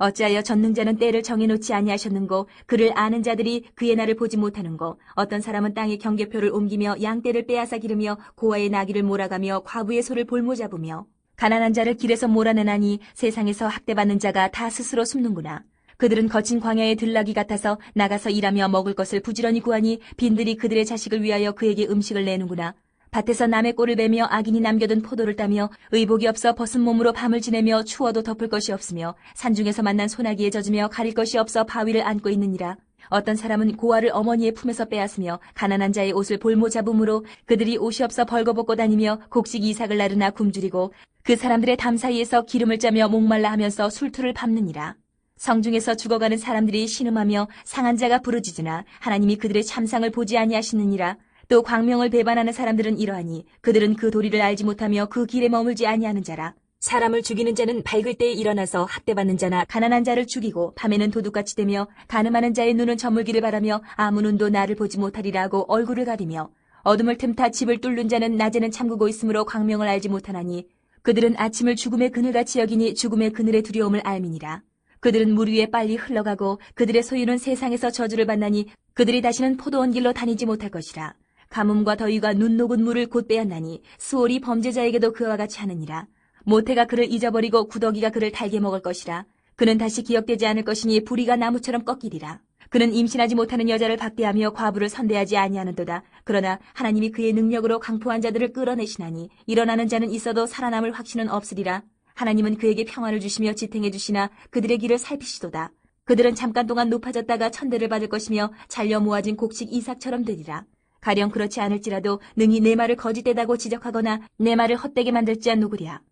어찌하여 전능자는 때를 정해놓지 아니하셨는고 그를 아는 자들이 그의 날을 보지 못하는고 어떤 사람은 땅의 경계표를 옮기며 양떼를 빼앗아 기르며 고아의 나귀를 몰아가며 과부의 소를 볼모 잡으며 가난한 자를 길에서 몰아내나니 세상에서 학대받는 자가 다 스스로 숨는구나. 그들은 거친 광야의 들나귀 같아서 나가서 일하며 먹을 것을 부지런히 구하니 빈들이 그들의 자식을 위하여 그에게 음식을 내는구나. 밭에서 남의 꼴을 베며 악인이 남겨둔 포도를 따며 의복이 없어 벗은 몸으로 밤을 지내며 추워도 덮을 것이 없으며 산중에서 만난 소나기에 젖으며 가릴 것이 없어 바위를 안고 있느니라. 어떤 사람은 고아를 어머니의 품에서 빼앗으며 가난한 자의 옷을 볼모 잡음으로 그들이 옷이 없어 벌거벗고 다니며 곡식 이삭을 나르나 굶주리고 그 사람들의 담 사이에서 기름을 짜며 목말라 하면서 술투를 밟느니라. 성중에서 죽어가는 사람들이 신음하며 상한 자가 부르짖으나 하나님이 그들의 참상을 보지 아니하시느니라. 또 광명을 배반하는 사람들은 이러하니 그들은 그 도리를 알지 못하며 그 길에 머물지 아니하는 자라. 사람을 죽이는 자는 밝을 때에 일어나서 학대받는 자나 가난한 자를 죽이고 밤에는 도둑같이 되며 간음하는 자의 눈은 저물기를 바라며 아무 눈도 나를 보지 못하리라 하고 얼굴을 가리며 어둠을 틈타 집을 뚫는 자는 낮에는 잠그고 있으므로 광명을 알지 못하나니 그들은 아침을 죽음의 그늘같이 여기니 죽음의 그늘의 두려움을 알미니라. 그들은 물 위에 빨리 흘러가고 그들의 소유는 세상에서 저주를 받나니 그들이 다시는 포도원 길로 다니지 못할 것이라. 가뭄과 더위가 눈 녹은 물을 곧 빼앗나니 수월이 범죄자에게도 그와 같이 하느니라. 모태가 그를 잊어버리고 구더기가 그를 달게 먹을 것이라. 그는 다시 기억되지 않을 것이니 부리가 나무처럼 꺾이리라. 그는 임신하지 못하는 여자를 박대하며 과부를 선대하지 아니하는도다. 그러나 하나님이 그의 능력으로 강포한 자들을 끌어내시나니 일어나는 자는 있어도 살아남을 확신은 없으리라. 하나님은 그에게 평안을 주시며 지탱해 주시나 그들의 길을 살피시도다. 그들은 잠깐 동안 높아졌다가 천대를 받을 것이며 잘려 모아진 곡식 이삭처럼 되리라. 가령 그렇지 않을지라도 능히 내 말을 거짓되다고 지적하거나 내 말을 헛되게 만들 자 누구랴.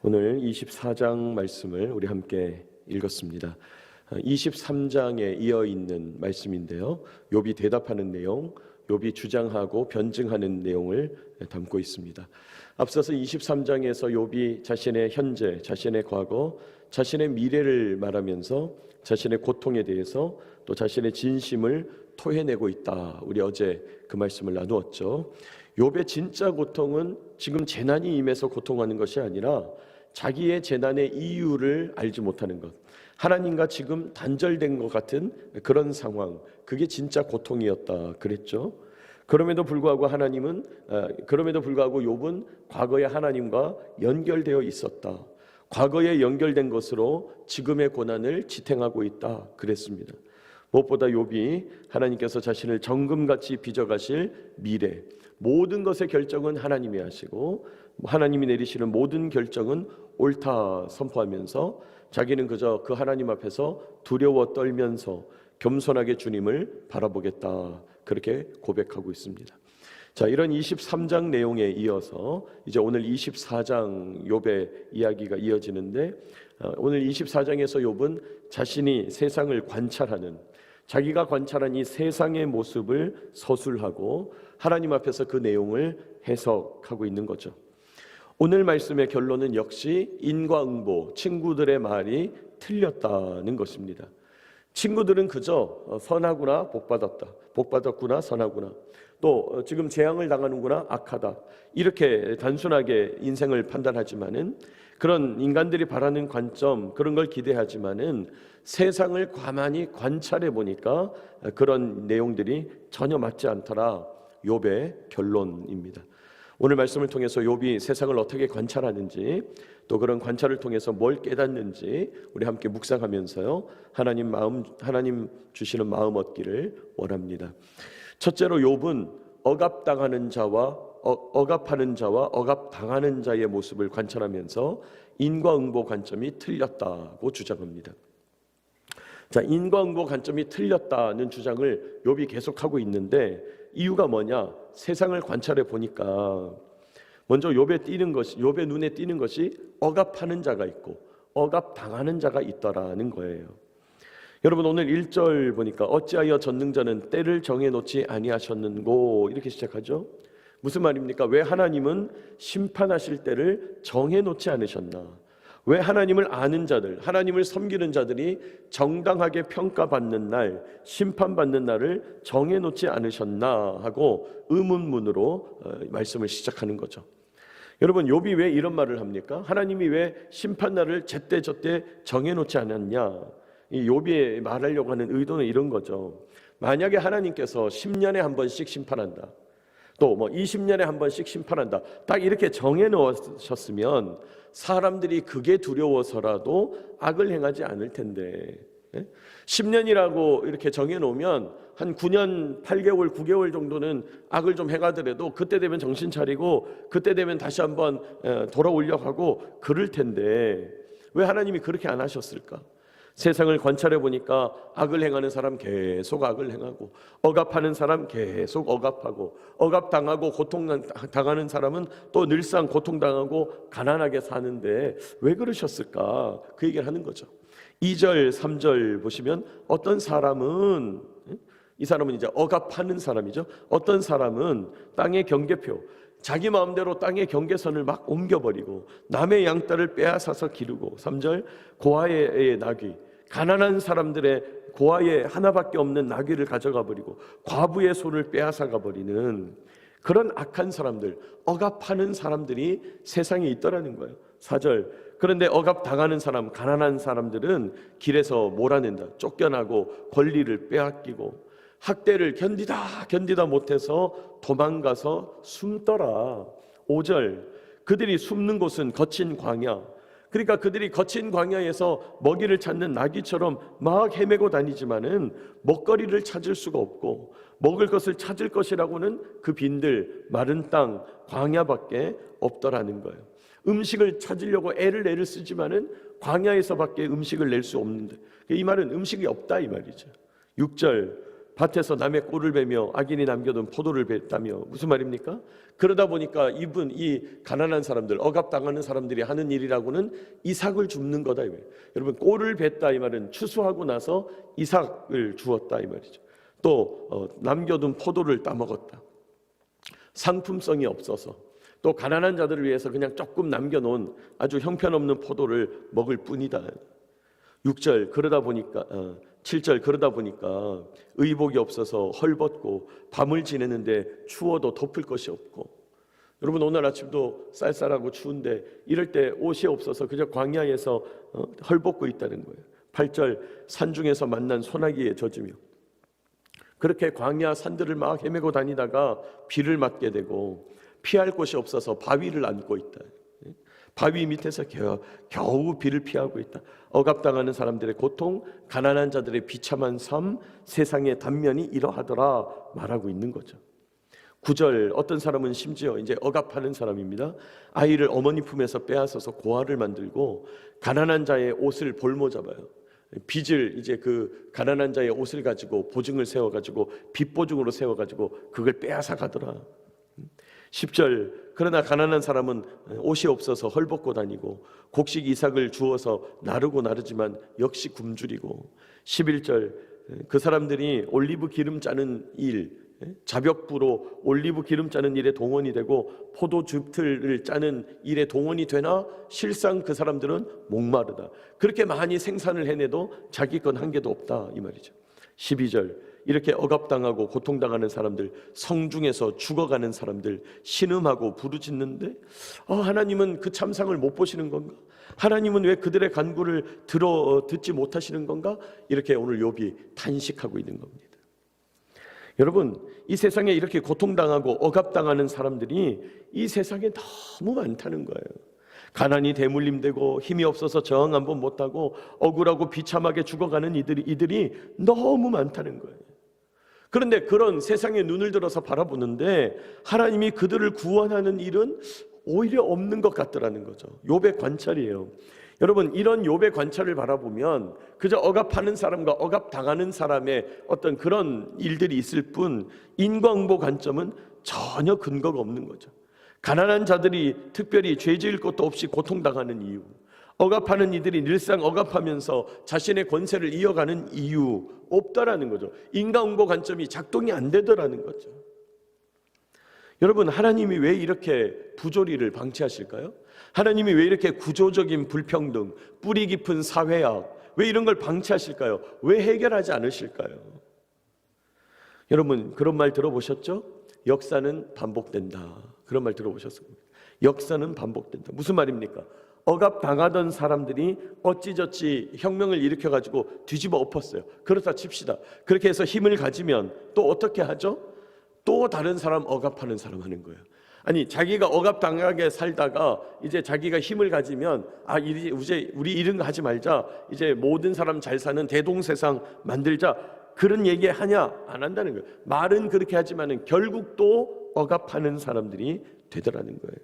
오늘 24장 말씀을 우리 함께 읽었습니다. 23장에 이어 있는 말씀인데요. 욥이 대답하는 내용, 욥이 주장하고 변증하는 내용을 담고 있습니다. 앞서서 23장에서 욥이 자신의 현재, 자신의 과거, 자신의 미래를 말하면서 자신의 고통에 대해서 또 자신의 진심을 토해내고 있다. 우리 어제 그 말씀을 나누었죠. 욥의 진짜 고통은 지금 재난이 임해서 고통하는 것이 아니라 자기의 재난의 이유를 알지 못하는 것, 하나님과 지금 단절된 것 같은 그런 상황, 그게 진짜 고통이었다 그랬죠. 그럼에도 불구하고 욥은 과거에 하나님과 연결되어 있었다. 과거에 연결된 것으로 지금의 고난을 지탱하고 있다 그랬습니다. 무엇보다 욥이 하나님께서 자신을 정금같이 빚어가실 미래, 모든 것의 결정은 하나님이 하시고 하나님이 내리시는 모든 결정은 옳다 선포하면서 자기는 그저 그 하나님 앞에서 두려워 떨면서 겸손하게 주님을 바라보겠다 그렇게 고백하고 있습니다. 자, 이런 23장 내용에 이어서 이제 오늘 24장 욥의 이야기가 이어지는데 오늘 24장에서 욥은 자신이 세상을 관찰하는, 자기가 관찰한 이 세상의 모습을 서술하고 하나님 앞에서 그 내용을 해석하고 있는 거죠. 오늘 말씀의 결론은 역시 인과응보, 친구들의 말이 틀렸다는 것입니다. 친구들은 그저 선하구나, 복받았다, 복받았구나, 선하구나, 또 지금 재앙을 당하는구나, 악하다, 이렇게 단순하게 인생을 판단하지만은, 그런 인간들이 바라는 관점, 그런 걸 기대하지만은 세상을 가만히 관찰해 보니까 그런 내용들이 전혀 맞지 않더라. 욥의 결론입니다. 오늘 말씀을 통해서 욥이 세상을 어떻게 관찰하는지, 또 그런 관찰을 통해서 뭘 깨닫는지 우리 함께 묵상하면서요, 하나님 주시는 마음 얻기를 원합니다. 첫째로 욥은 억압하는 자와 억압당하는 자의 모습을 관찰하면서 인과응보 관점이 틀렸다고 주장합니다. 자, 인과응보 관점이 틀렸다는 주장을 욥이 계속하고 있는데 이유가 뭐냐? 세상을 관찰해 보니까 먼저 욥의 눈에 띄는 것이 억압하는 자가 있고 억압당하는 자가 있더라는 거예요. 여러분, 오늘 1절 보니까 어찌하여 전능자는 때를 정해놓지 아니하셨는고, 이렇게 시작하죠. 무슨 말입니까? 왜 하나님은 심판하실 때를 정해놓지 않으셨나? 왜 하나님을 아는 자들, 하나님을 섬기는 자들이 정당하게 평가받는 날, 심판받는 날을 정해놓지 않으셨나 하고 의문문으로 말씀을 시작하는 거죠. 여러분, 욥이 왜 이런 말을 합니까? 하나님이 왜 심판날을 제때저때 정해놓지 않았냐? 이 욥이 말하려고 하는 의도는 이런 거죠. 만약에 하나님께서 10년에 한 번씩 심판한다, 또 뭐 20년에 한 번씩 심판한다, 딱 이렇게 정해놓으셨으면 사람들이 그게 두려워서라도 악을 행하지 않을 텐데, 10년이라고 이렇게 정해놓으면 한 9년, 8개월, 9개월 정도는 악을 좀 해가더라도 그때 되면 정신 차리고 그때 되면 다시 한번 돌아오려고 하고 그럴 텐데 왜 하나님이 그렇게 안 하셨을까? 세상을 관찰해 보니까 악을 행하는 사람 계속 악을 행하고, 억압하는 사람 계속 억압하고, 억압당하고 고통당하는 사람은 또 늘상 고통당하고 가난하게 사는데 왜 그러셨을까? 그 얘기를 하는 거죠. 2절, 3절 보시면 어떤 사람은, 이 사람은 이제 억압하는 사람이죠. 어떤 사람은 땅의 경계표, 자기 마음대로 땅의 경계선을 막 옮겨버리고 남의 양떼를 빼앗아서 기르고, 3절, 고아의 나귀, 가난한 사람들의 고아의 하나밖에 없는 나귀를 가져가 버리고 과부의 손을 빼앗아가 버리는 그런 악한 사람들, 억압하는 사람들이 세상에 있더라는 거예요. 4절, 그런데 억압당하는 사람, 가난한 사람들은 길에서 몰아낸다, 쫓겨나고 권리를 빼앗기고 학대를 견디다 못해서 도망가서 숨더라. 5절, 그들이 숨는 곳은 거친 광야, 그러니까 그들이 거친 광야에서 먹이를 찾는 나귀처럼 막 헤매고 다니지만은 먹거리를 찾을 수가 없고, 먹을 것을 찾을 것이라고는 그 빈들 마른 땅 광야밖에 없더라는 거예요. 음식을 찾으려고 애를 쓰지만은 광야에서밖에 음식을 낼 수 없는데, 이 말은 음식이 없다 이 말이죠. 6절, 밭에서 남의 꼴을 베며 악인이 남겨둔 포도를 뱉다며, 무슨 말입니까? 그러다 보니까 이 가난한 사람들, 억압당하는 사람들이 하는 일이라고는 이삭을 줍는 거다 이 말이에요. 여러분, 꼴을 뱉다 이 말은 추수하고 나서 이삭을 주었다 이 말이죠. 또 남겨둔 포도를 따먹었다. 상품성이 없어서, 또 가난한 자들을 위해서 그냥 조금 남겨놓은 아주 형편없는 포도를 먹을 뿐이다. 6절, 그러다 보니까 7절, 그러다 보니까 의복이 없어서 헐벗고 밤을 지내는데 추워도 덮을 것이 없고. 여러분, 오늘 아침도 쌀쌀하고 추운데 이럴 때 옷이 없어서 그저 광야에서 헐벗고 있다는 거예요. 8절, 산중에서 만난 소나기에 젖으며, 그렇게 광야 산들을 막 헤매고 다니다가 비를 맞게 되고 피할 곳이 없어서 바위를 안고 있다. 바위 밑에서 겨우 비를 피하고 있다. 억압당하는 사람들의 고통, 가난한 자들의 비참한 삶, 세상의 단면이 이러하더라 말하고 있는 거죠. 9절, 어떤 사람은 심지어 이제 억압하는 사람입니다. 아이를 어머니 품에서 빼앗아서 고아를 만들고 가난한 자의 옷을 볼모 잡아요. 빚을, 이제 그 가난한 자의 옷을 가지고 보증을 세워가지고 빚보증으로 세워가지고 그걸 빼앗아 가더라. 10절, 그러나 가난한 사람은 옷이 없어서 헐벗고 다니고 곡식 이삭을 주어서 나르지만 역시 굶주리고. 11절, 그 사람들이 올리브 기름 짜는 일, 자벽부로 올리브 기름 짜는 일에 동원이 되고 포도즙틀을 짜는 일에 동원이 되나 실상 그 사람들은 목마르다. 그렇게 많이 생산을 해내도 자기 건 한 개도 없다 이 말이죠. 12절, 이렇게 억압당하고 고통당하는 사람들, 성중에서 죽어가는 사람들 신음하고 부르짖는데 하나님은 그 참상을 못 보시는 건가? 하나님은 왜 그들의 간구를 듣지 못하시는 건가? 이렇게 오늘 욥이 탄식하고 있는 겁니다. 여러분, 이 세상에 이렇게 고통당하고 억압당하는 사람들이 이 세상에 너무 많다는 거예요. 가난이 대물림되고 힘이 없어서 저항 한번 못하고 억울하고 비참하게 죽어가는 이들이 너무 많다는 거예요. 그런데 그런 세상에 눈을 들어서 바라보는데 하나님이 그들을 구원하는 일은 오히려 없는 것 같더라는 거죠. 욥의 관찰이에요. 여러분, 이런 욥의 관찰을 바라보면 그저 억압하는 사람과 억압당하는 사람의 어떤 그런 일들이 있을 뿐 인과응보 관점은 전혀 근거가 없는 거죠. 가난한 자들이 특별히 죄 지을 것도 없이 고통당하는 이유, 억압하는 이들이 늘상 억압하면서 자신의 권세를 이어가는 이유 없다라는 거죠. 인과응보 관점이 작동이 안 되더라는 거죠. 여러분, 하나님이 왜 이렇게 부조리를 방치하실까요? 하나님이 왜 이렇게 구조적인 불평등, 뿌리 깊은 사회악, 왜 이런 걸 방치하실까요? 왜 해결하지 않으실까요? 여러분, 그런 말 들어보셨죠? 역사는 반복된다. 그런 말 들어보셨습니까? 역사는 반복된다. 무슨 말입니까? 억압당하던 사람들이 어찌저찌 혁명을 일으켜가지고 뒤집어 엎었어요. 그렇다 칩시다. 그렇게 해서 힘을 가지면 또 어떻게 하죠? 또 다른 사람 억압하는 사람 하는 거예요. 아니, 자기가 억압당하게 살다가 이제 자기가 힘을 가지면 이제 우리 이런 거 하지 말자, 이제 모든 사람 잘 사는 대동세상 만들자, 그런 얘기 하냐? 안 한다는 거예요. 말은 그렇게 하지만은 결국 또 억압하는 사람들이 되더라는 거예요.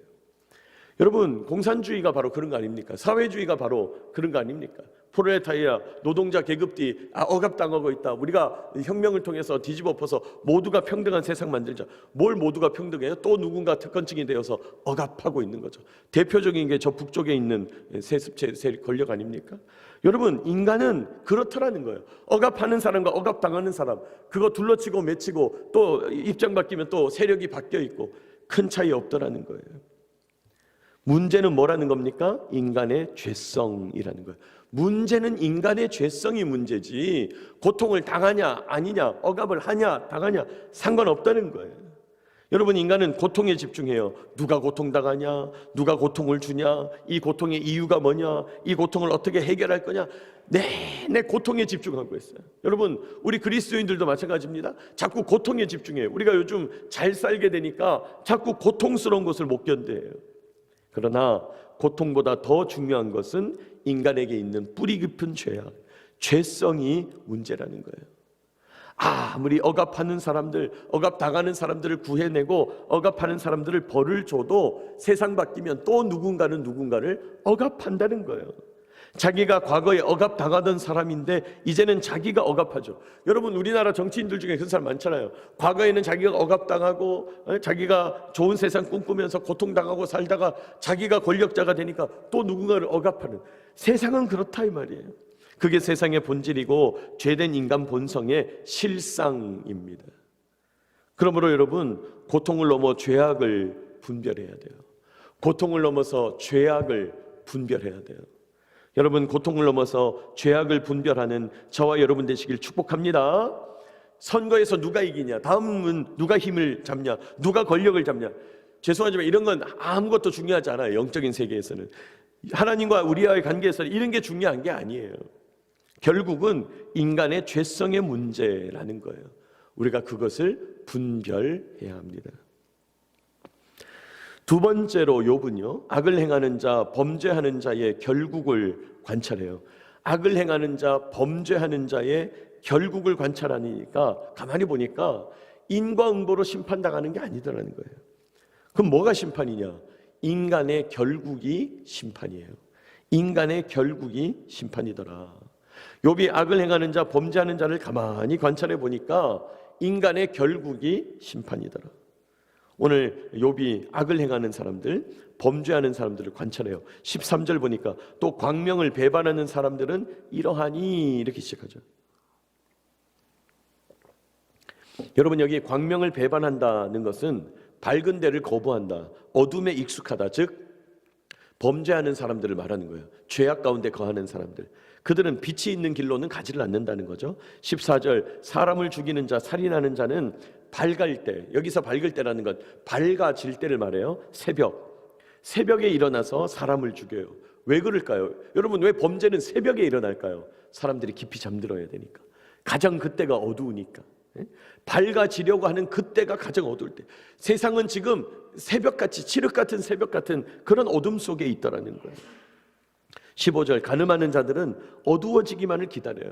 여러분, 공산주의가 바로 그런 거 아닙니까? 사회주의가 바로 그런 거 아닙니까? 프롤레타리아 노동자 계급들이 억압당하고 있다. 우리가 혁명을 통해서 뒤집어 엎어서 모두가 평등한 세상 만들자. 뭘 모두가 평등해요? 또 누군가 특권층이 되어서 억압하고 있는 거죠. 대표적인 게 저 북쪽에 있는 세습체 권력 아닙니까? 여러분, 인간은 그렇더라는 거예요. 억압하는 사람과 억압당하는 사람, 그거 둘러치고 맺히고 또 입장 바뀌면 또 세력이 바뀌어 있고 큰 차이 없더라는 거예요. 문제는 뭐라는 겁니까? 인간의 죄성이라는 거예요. 문제는 인간의 죄성이 문제지, 고통을 당하냐 아니냐, 억압을 하냐 당하냐 상관없다는 거예요. 여러분, 인간은 고통에 집중해요. 누가 고통당하냐, 누가 고통을 주냐, 이 고통의 이유가 뭐냐, 이 고통을 어떻게 해결할 거냐, 내 고통에 집중하고 있어요. 여러분, 우리 그리스도인들도 마찬가지입니다. 자꾸 고통에 집중해요. 우리가 요즘 잘 살게 되니까 자꾸 고통스러운 것을 못 견뎌요. 그러나 고통보다 더 중요한 것은 인간에게 있는 뿌리 깊은 죄악, 죄성이 문제라는 거예요. 아무리 억압하는 사람들, 억압당하는 사람들을 구해내고 억압하는 사람들을 벌을 줘도 세상 바뀌면 또 누군가는 누군가를 억압한다는 거예요. 자기가 과거에 억압당하던 사람인데 이제는 자기가 억압하죠. 여러분, 우리나라 정치인들 중에 그런 사람 많잖아요. 과거에는 자기가 억압당하고 자기가 좋은 세상 꿈꾸면서 고통당하고 살다가 자기가 권력자가 되니까 또 누군가를 억압하는, 세상은 그렇다 이 말이에요. 그게 세상의 본질이고 죄된 인간 본성의 실상입니다. 그러므로 여러분, 고통을 넘어 죄악을 분별해야 돼요. 고통을 넘어서 죄악을 분별해야 돼요. 여러분, 고통을 넘어서 죄악을 분별하는 저와 여러분 되시길 축복합니다. 선거에서 누가 이기냐, 다음은 누가 힘을 잡냐, 누가 권력을 잡냐, 죄송하지만 이런 건 아무것도 중요하지 않아요. 영적인 세계에서는, 하나님과 우리와의 관계에서는 이런 게 중요한 게 아니에요. 결국은 인간의 죄성의 문제라는 거예요. 우리가 그것을 분별해야 합니다. 두 번째로 욥은요, 악을 행하는 자, 범죄하는 자의 결국을 관찰해요. 악을 행하는 자, 범죄하는 자의 결국을 관찰하니까 가만히 보니까 인과응보로 심판당하는 게 아니더라는 거예요. 그럼 뭐가 심판이냐? 인간의 결국이 심판이에요. 인간의 결국이 심판이더라. 욥이 악을 행하는 자, 범죄하는 자를 가만히 관찰해 보니까 인간의 결국이 심판이더라. 오늘 욥이 악을 행하는 사람들, 범죄하는 사람들을 관찰해요. 13절 보니까 또 광명을 배반하는 사람들은 이러하니, 이렇게 시작하죠. 여러분, 여기 광명을 배반한다는 것은 밝은 데를 거부한다, 어둠에 익숙하다, 즉 범죄하는 사람들을 말하는 거예요. 죄악 가운데 거하는 사람들, 그들은 빛이 있는 길로는 가지를 않는다는 거죠. 14절 사람을 죽이는 자, 살인하는 자는 밝을 때, 여기서 밝을 때라는 건 밝아질 때를 말해요. 새벽에 일어나서 사람을 죽여요. 왜 그럴까요? 여러분, 왜 범죄는 새벽에 일어날까요? 사람들이 깊이 잠들어야 되니까, 가장 그때가 어두우니까. 밝아지려고 하는 그때가 가장 어두울 때. 세상은 지금 새벽같이, 칠흑 같은 새벽 같은 그런 어둠 속에 있더라는 거예요. 15절 가늠하는 자들은 어두워지기만을 기다려요.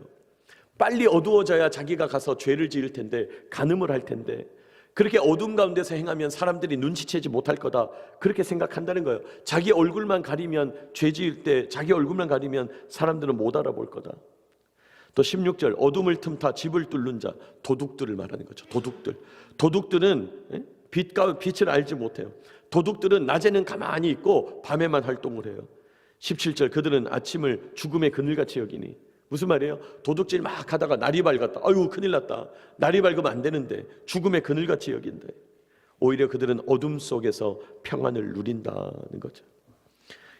빨리 어두워져야 자기가 가서 죄를 지을 텐데, 간음을 할 텐데, 그렇게 어둠 가운데서 행하면 사람들이 눈치채지 못할 거다, 그렇게 생각한다는 거예요. 자기 얼굴만 가리면, 죄 지을 때 자기 얼굴만 가리면 사람들은 못 알아볼 거다. 또 16절 어둠을 틈타 집을 뚫는 자, 도둑들을 말하는 거죠. 도둑들은 빛을 알지 못해요. 도둑들은 낮에는 가만히 있고 밤에만 활동을 해요. 17절 그들은 아침을 죽음의 그늘같이 여기니, 무슨 말이에요? 도둑질 막 하다가 날이 밝았다, 아유 큰일 났다, 날이 밝으면 안 되는데 죽음의 그늘같이 여긴대. 오히려 그들은 어둠 속에서 평안을 누린다는 거죠.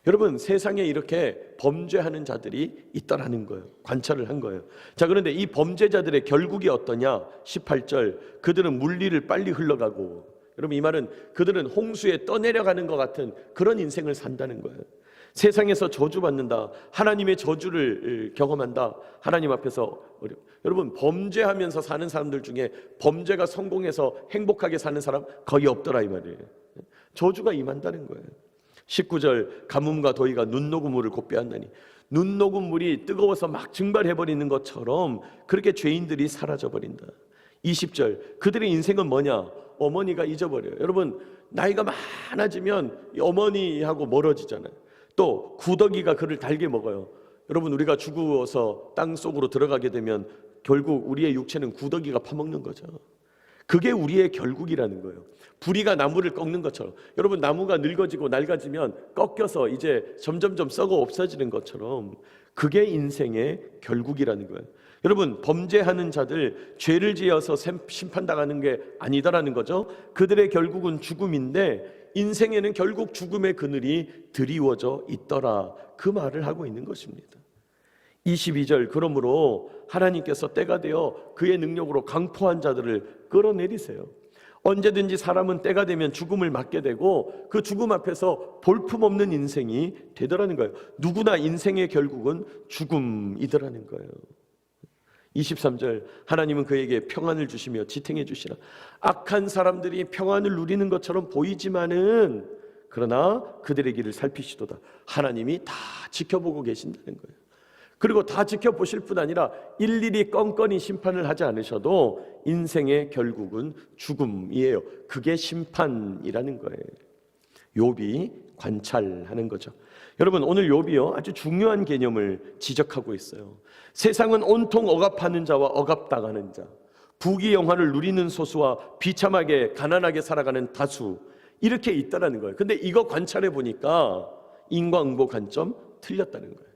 여러분, 세상에 이렇게 범죄하는 자들이 있다라는 거예요. 관찰을 한 거예요. 자, 그런데 이 범죄자들의 결국이 어떠냐? 18절 그들은 물리를 빨리 흘러가고, 여러분, 이 말은 그들은 홍수에 떠내려가는 것 같은 그런 인생을 산다는 거예요. 세상에서 저주받는다, 하나님의 저주를 경험한다, 하나님 앞에서 여러분, 범죄하면서 사는 사람들 중에 범죄가 성공해서 행복하게 사는 사람 거의 없더라 이 말이에요. 저주가 임한다는 거예요. 19절, 가뭄과 더위가 눈 녹은 물을 곧 빼앗나니, 눈 녹은 물이 뜨거워서 막 증발해버리는 것처럼 그렇게 죄인들이 사라져버린다. 20절, 그들의 인생은 뭐냐? 어머니가 잊어버려요. 여러분, 나이가 많아지면 어머니하고 멀어지잖아요. 또 구더기가 그를 달게 먹어요. 여러분, 우리가 죽어서 땅 속으로 들어가게 되면 결국 우리의 육체는 구더기가 파먹는 거죠. 그게 우리의 결국이라는 거예요. 부리가 나무를 꺾는 것처럼, 여러분, 나무가 늙어지고 낡아지면 꺾여서 이제 점점점 썩어 없어지는 것처럼 그게 인생의 결국이라는 거예요. 여러분, 범죄하는 자들, 죄를 지어서 심판당하는 게 아니다라는 거죠. 그들의 결국은 죽음인데 인생에는 결국 죽음의 그늘이 드리워져 있더라, 그 말을 하고 있는 것입니다. 22절, 그러므로 하나님께서 때가 되어 그의 능력으로 강포한 자들을 끌어내리세요. 언제든지 사람은 때가 되면 죽음을 맞게 되고 그 죽음 앞에서 볼품없는 인생이 되더라는 거예요. 누구나 인생의 결국은 죽음이더라는 거예요. 23절, 하나님은 그에게 평안을 주시며 지탱해 주시라. 악한 사람들이 평안을 누리는 것처럼 보이지만은 그러나 그들의 길을 살피시도다. 하나님이 다 지켜보고 계신다는 거예요. 그리고 다 지켜보실 뿐 아니라 일일이 껌껌이 심판을 하지 않으셔도 인생의 결국은 죽음이에요. 그게 심판이라는 거예요. 욥이 관찰하는 거죠. 여러분, 오늘 욥이요, 아주 중요한 개념을 지적하고 있어요. 세상은 온통 억압하는 자와 억압당하는 자, 부귀영화를 누리는 소수와 비참하게 가난하게 살아가는 다수, 이렇게 있다라는 거예요. 근데 이거 관찰해 보니까 인과응보 관점 틀렸다는 거예요.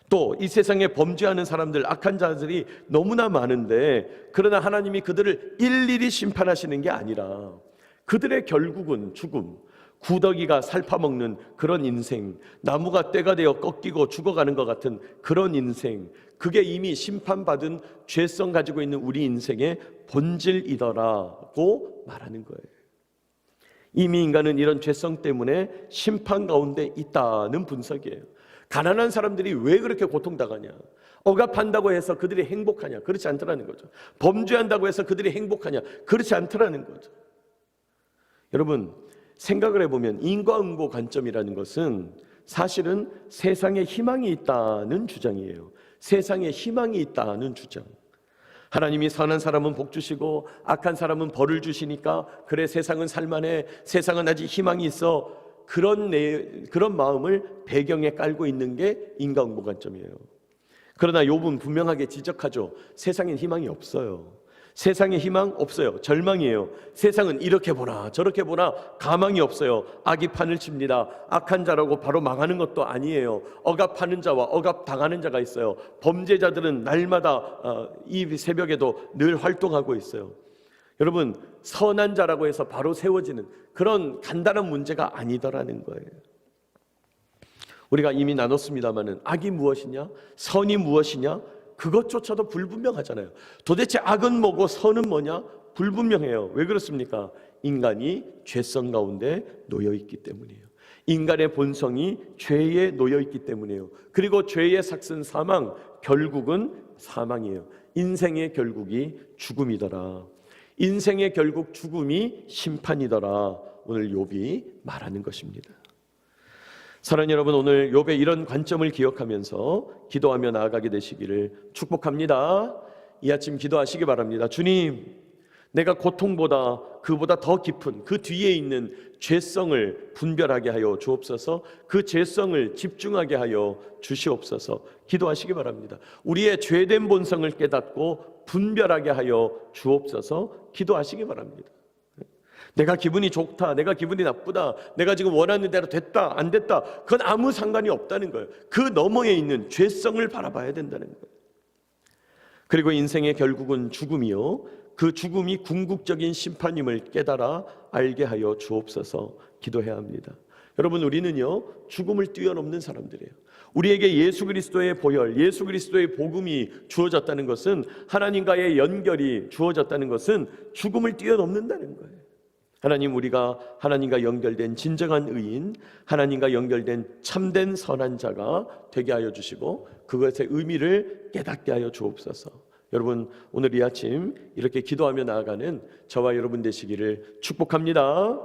또 이 세상에 범죄하는 사람들, 악한 자들이 너무나 많은데 그러나 하나님이 그들을 일일이 심판하시는 게 아니라 그들의 결국은 죽음, 구더기가 살파먹는 그런 인생, 나무가 때가 되어 꺾이고 죽어가는 것 같은 그런 인생, 그게 이미 심판받은 죄성 가지고 있는 우리 인생의 본질이더라고 말하는 거예요. 이미 인간은 이런 죄성 때문에 심판 가운데 있다는 분석이에요. 가난한 사람들이 왜 그렇게 고통당하냐? 억압한다고 해서 그들이 행복하냐? 그렇지 않더라는 거죠. 범죄한다고 해서 그들이 행복하냐? 그렇지 않더라는 거죠. 여러분, 생각을 해보면 인과응보 관점이라는 것은 사실은 세상에 희망이 있다는 주장이에요. 세상에 희망이 있다는 주장. 하나님이 선한 사람은 복 주시고 악한 사람은 벌을 주시니까 그래, 세상은 살만해, 세상은 아직 희망이 있어, 그런 마음을 배경에 깔고 있는 게 인과응보 관점이에요. 그러나 욥은 분명하게 지적하죠. 세상엔 희망이 없어요. 세상에 희망 없어요. 절망이에요. 세상은 이렇게 보나 저렇게 보나 가망이 없어요. 악이 판을 칩니다. 악한 자라고 바로 망하는 것도 아니에요. 억압하는 자와 억압당하는 자가 있어요. 범죄자들은 날마다 이 새벽에도 늘 활동하고 있어요. 여러분, 선한 자라고 해서 바로 세워지는 그런 간단한 문제가 아니더라는 거예요. 우리가 이미 나눴습니다마는 악이 무엇이냐, 선이 무엇이냐, 그것조차도 불분명하잖아요. 도대체 악은 뭐고 선은 뭐냐? 불분명해요. 왜 그렇습니까? 인간이 죄성 가운데 놓여 있기 때문이에요. 인간의 본성이 죄에 놓여 있기 때문이에요. 그리고 죄의 삭슨 사망, 결국은 사망이에요. 인생의 결국이 죽음이더라. 인생의 결국 죽음이 심판이더라. 오늘 욥이 말하는 것입니다. 사랑하는 여러분, 오늘 욥의 이런 관점을 기억하면서 기도하며 나아가게 되시기를 축복합니다. 이 아침 기도하시기 바랍니다. 주님, 내가 고통보다 그보다 더 깊은 그 뒤에 있는 죄성을 분별하게 하여 주옵소서. 그 죄성을 집중하게 하여 주시옵소서. 기도하시기 바랍니다. 우리의 죄된 본성을 깨닫고 분별하게 하여 주옵소서. 기도하시기 바랍니다. 내가 기분이 좋다, 내가 기분이 나쁘다, 내가 지금 원하는 대로 됐다, 안 됐다, 그건 아무 상관이 없다는 거예요. 그 너머에 있는 죄성을 바라봐야 된다는 거예요. 그리고 인생의 결국은 죽음이요, 그 죽음이 궁극적인 심판임을 깨달아 알게 하여 주옵소서. 기도해야 합니다. 여러분, 우리는요, 죽음을 뛰어넘는 사람들이에요. 우리에게 예수 그리스도의 보혈, 예수 그리스도의 복음이 주어졌다는 것은, 하나님과의 연결이 주어졌다는 것은 죽음을 뛰어넘는다는 거예요. 하나님, 우리가 하나님과 연결된 진정한 의인, 하나님과 연결된 참된 선한 자가 되게 하여 주시고 그것의 의미를 깨닫게 하여 주옵소서. 여러분, 오늘 이 아침 이렇게 기도하며 나아가는 저와 여러분 되시기를 축복합니다.